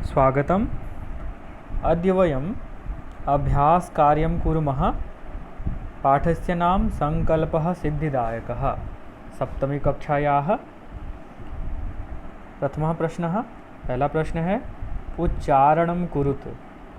स्वागतम्। अद्य वयम् अभ्यासकार्यं कुर्मः। पाठस्य नाम संकल्पः सिद्धिदायकः। सप्तमी कक्षायाः प्रथमः प्रश्नः। पहला प्रश्न है उच्चारणं कुरुत।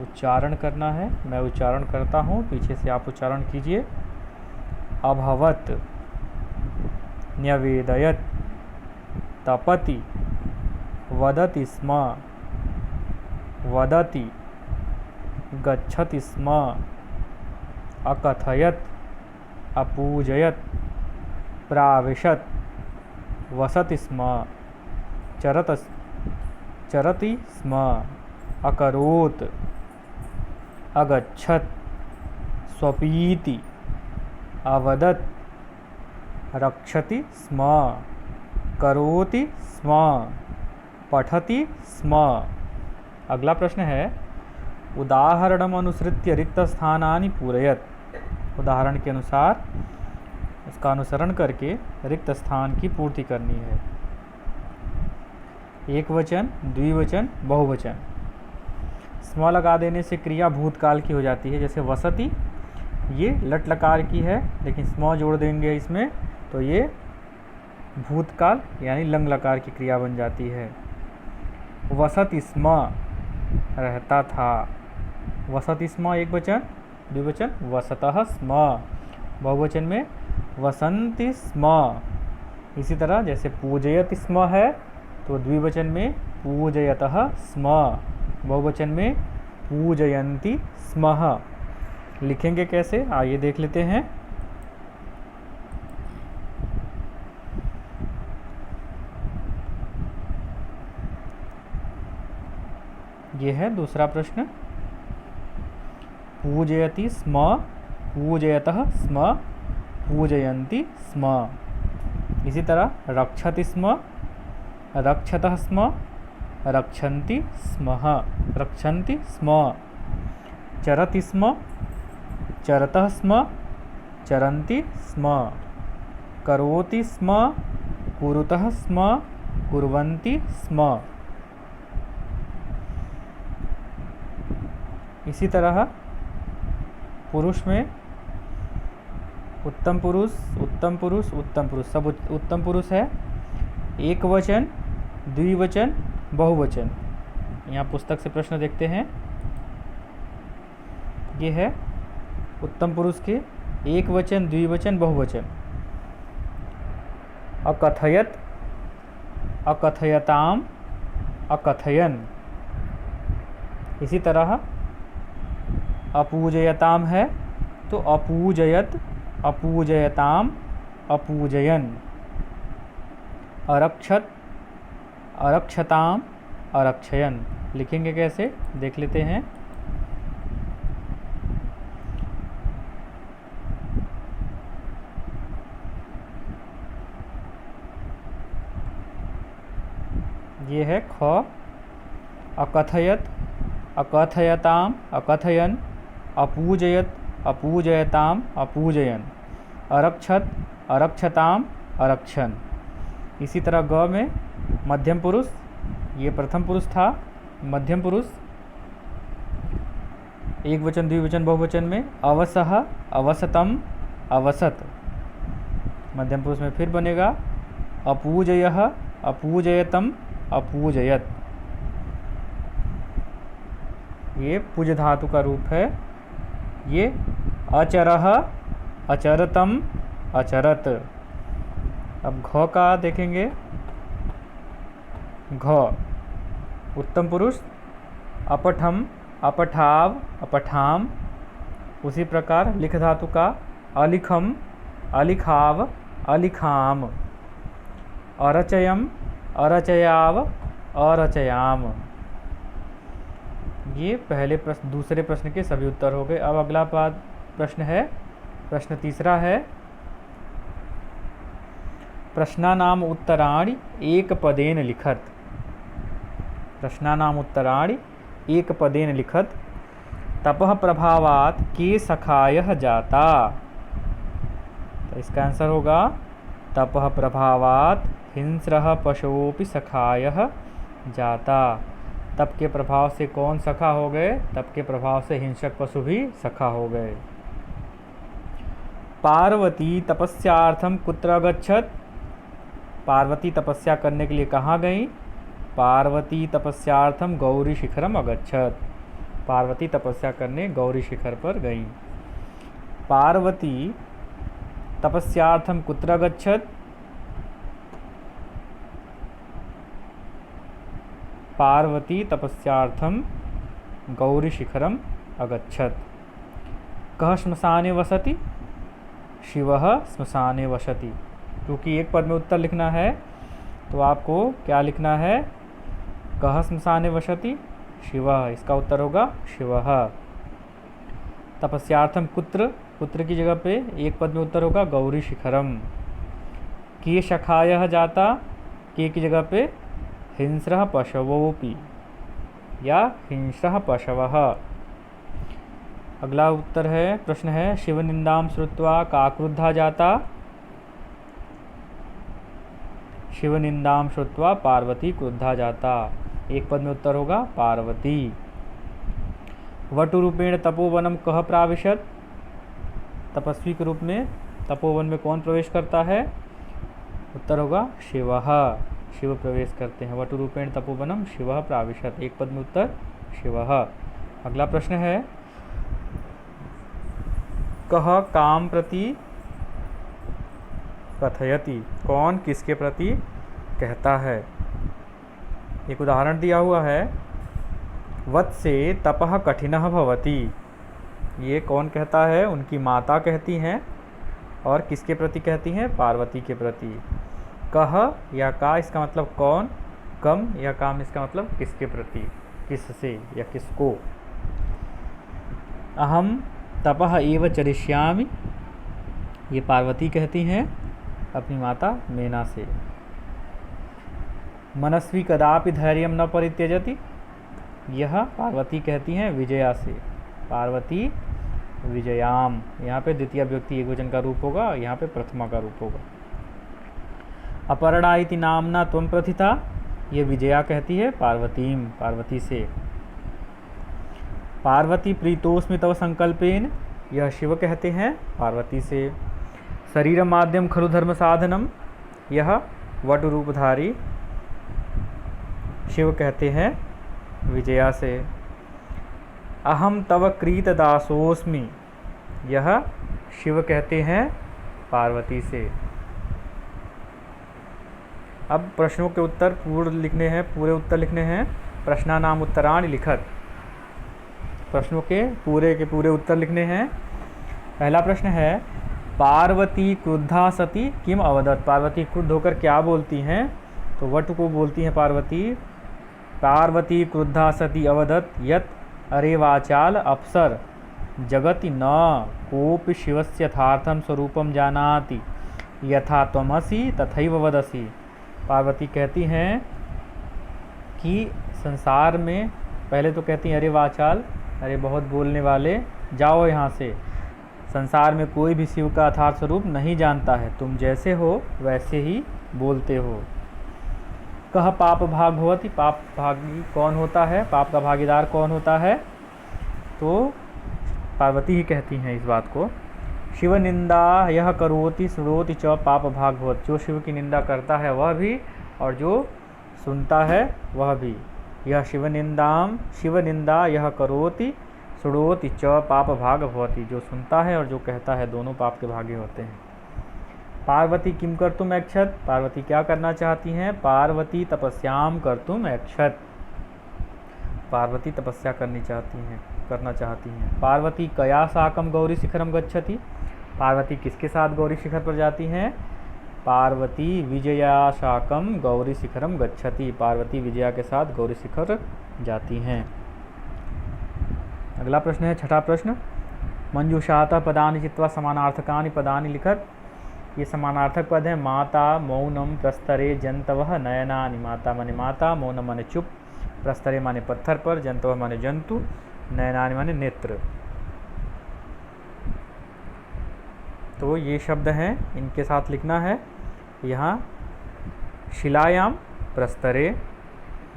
उच्चारण करना है, मैं उच्चारण करता हूँ, पीछे से आप उच्चारण कीजिए। अभवत्, न्यवेदयत्, तपति, वदति स्म, वदति, गच्छति स्म, अकथयत्, अपूजयत्, प्राविशत्, वसति स्म, चरति स्म, अकरोत्, अगच्छत्, स्वपीति, अवदत्, रक्षति स्म, करोति स्म, पठति स्म। अगला प्रश्न है उदाहरणम् अनुसृत्य रिक्तस्थानानि पूरयत्। उदाहरण के अनुसार उसका अनुसरण करके रिक्त स्थान की पूर्ति करनी है। एक वचन, द्विवचन, बहुवचन। स्म लगा देने से क्रिया भूतकाल की हो जाती है। जैसे वसति, ये लट लकार की है, लेकिन स्म जोड़ देंगे इसमें तो ये भूतकाल यानी लंग लकार की क्रिया बन जाती है। वसति स्म, रहता था। वसति स्म एक वचन, द्विवचन वसतः स्म, बहुवचन में वसन्ति स्म। इसी तरह जैसे पूजयति स्म है तो द्विवचन में पूजयतः स्म, बहुवचन में पूजयन्ति स्मः। लिखेंगे कैसे, आइए देख लेते हैं। ये है दूसरा प्रश्न। पूजयति स्म, पूजयतः स्म, पूजयन्ति स्म। इसी तरह रक्षति स्म, रक्षतः स्म, रक्षन्ति स्मः, रक्षन्ति स्म। चरति स्म, चरतः स्म, चरन्ति स्म। करोति स्म, कुरुतः स्म, कुर्वन्ति स्म। इसी तरह पुरुष में उत्तम पुरुष, उत्तम पुरुष, उत्तम पुरुष, सब उत्तम पुरुष है। एक वचन, द्विवचन, बहुवचन। यहाँ पुस्तक से प्रश्न देखते हैं। ये है उत्तम पुरुष के एक वचन, द्विवचन, बहुवचन। अकथयत, अकथयताम, अकथयन। इसी तरह अपूजयताम है तो अपूजयत, अपूजयताम, अपूजयन। अरक्षत, अरक्षताम, अरक्षयन। लिखेंगे कैसे, देख लेते हैं। ये है ख। अकथयत, अकथयताम, अकथयन। अपूजयत, अपूजयताम, अपूजयन। अरक्षत, अरक्षताम, अरक्षन। इसी तरह ग में मध्यम पुरुष, ये प्रथम पुरुष था। मध्यम पुरुष एक वचन, द्विवचन, बहुवचन में अवसह, अवसतम, अवसत। मध्यम पुरुष में फिर बनेगा अपूजयः, अपूजयतम, अपूजयत। ये पुज धातु का रूप है। ये अचरः, अचरतम, अचरत। अब घ का देखेंगे। घ उत्तम पुरुष अपठम, अपठाव, अपठाम। उसी प्रकार लिख धातु का अलिखम, अलिखाव, अलिखाम। अरचयम, अरचयाव, अरचयाम। ये पहले प्रश्न, दूसरे प्रश्न के सभी उत्तर हो गए। अब अगला प्रश्न है, प्रश्न तीसरा है प्रश्नानाम उत्तराणि एक पदेन लिखत। प्रश्नानाम उत्तराणि एक पदेन लिखत। तपः प्रभावात् के सखायः जाता। तो इसका आंसर होगा तपः प्रभावात् हिंस्रः पशवोऽपि सखायः जाता। तप के प्रभाव से कौन सखा हो गए? तप के प्रभाव से हिंसक पशु भी सखा हो गए। पार्वती तपस्यार्थम कुत्र अगच्छत? पार्वती तपस्या करने के लिए कहाँ गई? पार्वती तपस्यार्थम गौरी शिखरम अगच्छत। पार्वती तपस्या करने गौरी शिखर पर गई। पार्वती तपस्यार्थम कुत्र अगच्छत? पार्वती तपस्यार्थम गौरी शिखरम अगच्छत। कः श्मशाने वसति? शिवः श्मशाने वसति। क्योंकि एक पद में उत्तर लिखना है तो आपको क्या लिखना है? कः श्मशाने वसति? शिवः। इसका उत्तर होगा शिवः। तपस्यार्थम कुत्र? कुत्र की जगह पे एक पद में उत्तर होगा गौरी शिखरम। के शखायः जाता? के की जगह पे हिंस्रः पशवोपि या हिंस्रः पशवः। अगला उत्तर है, प्रश्न है, शिवनिंदाम श्रुत्वा का क्रुद्धा जाता? शिवनिंदाम श्रुत्वा पार्वती क्रुद्धा जाता। एक पद में उत्तर होगा पार्वती। वटुरूपेण तपोवनम कः प्राविशत? तपस्वी के रूप में तपोवन में कौन प्रवेश करता है? उत्तर होगा शिवः। शिव प्रवेश करते हैं। वटुरूपेण तपोवनम शिवः प्राविशत। एक पद में उत्तर शिवः। अगला प्रश्न है, कः काम प्रति कथयति? कौन किसके प्रति कहता है? एक उदाहरण दिया हुआ है, वत्से तपः कठिनः भवति। ये कौन कहता है? उनकी माता कहती हैं। और किसके प्रति कहती हैं? पार्वती के प्रति। कह या का इसका मतलब कौन, कम या काम इसका मतलब किसके प्रति, किससे या किसको। अहम तपः एव चरिष्यामि, ये पार्वती कहती हैं अपनी माता मेना से। मनस्वी कदापि धैर्यम न परित्यजति, यह पार्वती कहती हैं विजया से। पार्वती विजयाम, यहाँ पे द्वितीय विभक्ति एकवचन का रूप होगा, यहाँ पे प्रथमा का रूप होगा। अपर्णा इति नामना त्वं प्रथिता, ये विजया कहती है पार्वतीम, पार्वती से। पार्वती प्रीतोस्मि तव संकल्पेन, यह शिव कहते हैं पार्वती से। शरीर माध्यम खलु धर्म साधनम, यह वट रूपधारी शिव कहते हैं विजया से। अहम तव क्रीत दासोस्मि, यह शिव कहते हैं पार्वती से। अब प्रश्नों के उत्तर पूरे लिखने हैं, पूरे उत्तर लिखने हैं। प्रश्नानाम उत्तराणि लिखत, प्रश्नों के पूरे उत्तर लिखने हैं। पहला प्रश्न है, पार्वती क्रुद्धा सती किम अवदत? पार्वती क्रुद्ध होकर क्या बोलती हैं? तो वट को बोलती हैं पार्वती। पार्वती क्रुद्धा सती अवदत यत अरे वाचाल अप्सर जगति न कोपि शिवस्य यथार्थम स्वरूपम जानाति यथा त्वमसि तथैव वदसि। पार्वती कहती हैं कि संसार में, पहले तो कहती हैं अरे वाचाल, अरे बहुत बोलने वाले, जाओ यहाँ से। संसार में कोई भी शिव का यथार्थ स्वरूप नहीं जानता है, तुम जैसे हो वैसे ही बोलते हो। कह पाप भाग भवति, पाप भागी कौन होता है, पाप का भागीदार कौन होता है? तो पार्वती ही कहती हैं इस बात को। शिव निंदा यह करोति सुनोति च पाप भाग भवति, जो शिव की निंदा करता है वह भी और जो सुनता है वह भी। यह शिव निंदा यह करोति सुनोति च पाप भाग भवति, जो सुनता है और जो कहता है दोनों पाप के भागी होते हैं। पार्वती किम कर्तुम ऐक्षत, पार्वती क्या करना चाहती हैं? पार्वती तपस्याम कर्तुम ऐक्षत, पार्वती तपस्या करना चाहती हैं। पार्वती कया साकम गौरी शिखरम गच्छति, पार्वती किसके साथ गौरी शिखर पर जाती हैं? पार्वती विजया साकम गौरी शिखरम गच्छति, पार्वती विजया के साथ गौरी शिखर जाती हैं। अगला प्रश्न है, छठा प्रश्न, मंजूषातः पदानि चित्वा समानार्थकानि पदानि लिखत। ये समानार्थक पद है। माता मौनम प्रस्तरे जंतवः नयनानि, माता माने माता, मौनम माने चुप, प्रस्तरे माने पत्थर पर, जंतवः माने जंतु, नयनानि माने नेत्र। तो ये शब्द हैं, इनके साथ लिखना है। यहाँ शिलायाम प्रस्तरे,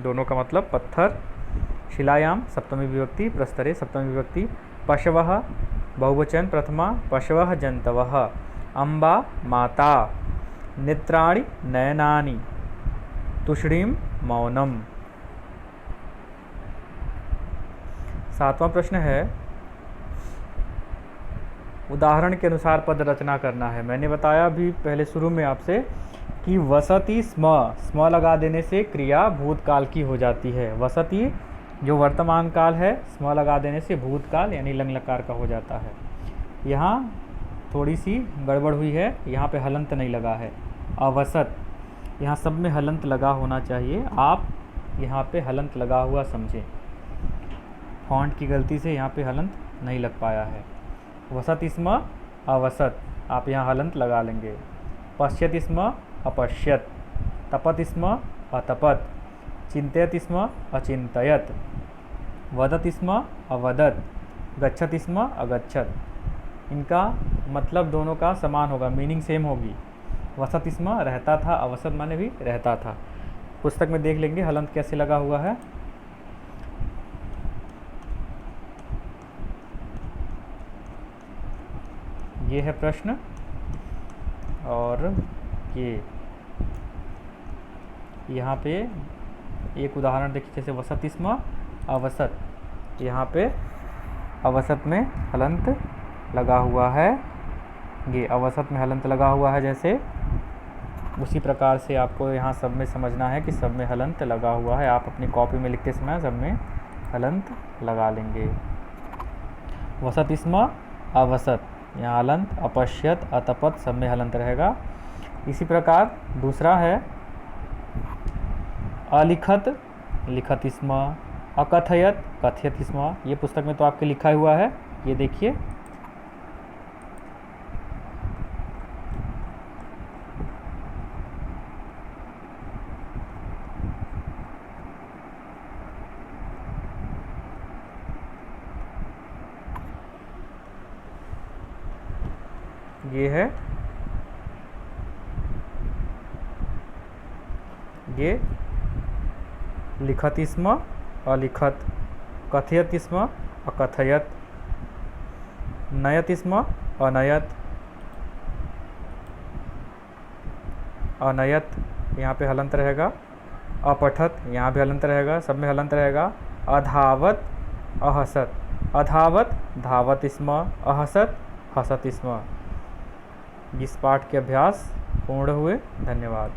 दोनों का मतलब पत्थर, शिलायाम सप्तमी विभक्ति, प्रस्तरे सप्तमी विभक्ति, पशवः बहुवचन प्रथमा, पशवः जंतवः, अम्बा माता, नेत्राणि नयनानि, तुषडीं मौनम। 7वां प्रश्न है उदाहरण के अनुसार पद रचना करना है। मैंने बताया भी पहले शुरू में आपसे कि वसति स्म लगा देने से क्रिया भूतकाल की हो जाती है। वसति जो वर्तमान काल है, स्म लगा देने से भूतकाल यानी लंग लकार का हो जाता है। यहाँ थोड़ी सी गड़बड़ हुई है, यहाँ पे हलंत नहीं लगा है। अवसत, यहाँ सब में हलंत लगा होना चाहिए, आप यहाँ पे हलंत लगा हुआ समझें। फॉन्ट की गलती से यहाँ पे हलंत नहीं लग पाया है। वसत स्म अवसत, आप यहाँ हलंत लगा लेंगे। पश्यत स्म अपश्यत, तपत स्म अतपत, चिंतयत स्म अचिंतयत, वदत स्म अवदत, गच्छत स्म अगच्छत। इनका मतलब दोनों का समान होगा, मीनिंग सेम होगी। वसत स्म रहता था, अवसत माने भी रहता था। पुस्तक में देख लेंगे हलंत कैसे लगा हुआ है। ये है प्रश्न, और ये यहाँ पे एक उदाहरण देखिए, जैसे वसत स्म अवसत, यहाँ पे अवसत में हलंत लगा हुआ है। ये अवसत में हलंत लगा हुआ है, जैसे उसी प्रकार से आपको यहाँ सब में समझना है कि सब में हलंत लगा हुआ है। आप अपनी कॉपी में लिखते समय सब में हलंत लगा लेंगे। वसत स्म अवसत, यहाँ हलंत, अपश्यत अतपत सब में हलंत रहेगा। इसी प्रकार दूसरा है अलिखत, लिखत स्म, अकथयत, कथयत स्म। ये पुस्तक में तो आपके लिखा हुआ है, ये देखिए। ये है, ये लिखत स्म अलिखत, कथयत स्म अकथयत, नयत स्म अनयत, अनयत यहाँ पे हलंत रहेगा। अपठत यहाँ भी हलंत रहेगा, सब में हलंत रहेगा। अधावत अहसत, अधावत धावत स्म, अहसत हसत स्म। इस पाठ के अभ्यास पूर्ण हुए। धन्यवाद।